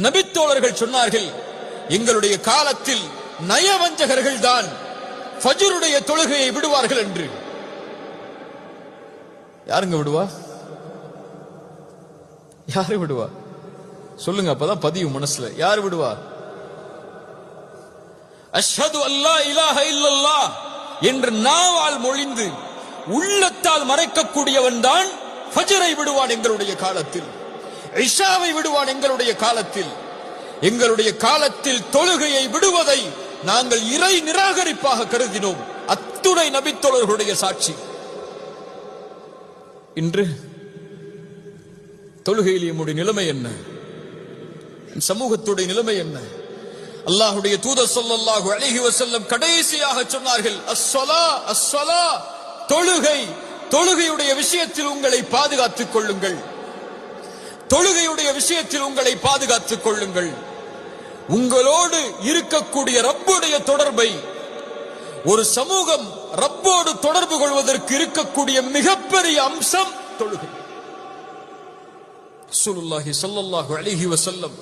நபித்தோழர்கள் சொன்னார்கள், எங்களுடைய காலத்தில் நயவஞ்சகர்கள் தான் ஃபஜ்ருடைய தொழுகையை விடுவார்கள் என்று. யாருங்க விடுவா? யாரு விடுவா? சொல்லுங்க, அப்பதான் பதிவு மனசுல. யாரு விடுவா? அஷ்ஹது அல்லா இலாஹ இல்லல்லாஹ் என்று நாவால் மொழிந்து உள்ளத்தால் மறைக்கக்கூடியவன் தான் ஃபஜ்ரை விடுவான் எங்களுடைய காலத்தில், இஷாவை விடுவான் எங்களுடைய காலத்தில். எங்களுடைய காலத்தில் தொழுகையை விடுவதை நாங்கள் இறை நிராகரிப்பாக கருதினோம். அத்துணை நபித்தோழர்களுடைய சாட்சி. இன்று தொழுகையில் நம்முடைய நிலைமை என்ன? சமூகத்துடைய நிலைமை என்ன? அல்லாஹ்வுடைய தூதர் ஸல்லல்லாஹு அலைஹி வஸல்லம் கடைசியாக சொன்னார்கள், அஸ்ஸலா அஸ்ஸலா, தொழுகை. தொழுகையுடைய விஷயத்தில் உங்களை பாதுகாத்துக் கொள்ளுங்கள். தொழுகையுடைய விஷயத்தில் உங்களை பாதுகாத்துக் கொள்ளுங்கள். உங்களோடு இருக்கக்கூடிய ரப்புடைய தொடர்பை, ஒரு சமூகம் ரப்போடு தொடர்பு கொள்வதற்கு இருக்கக்கூடிய மிகப்பெரிய அம்சம் தொழுகை. ரசூலுல்லாஹி ஸல்லல்லாஹு அலைஹி வஸல்லம்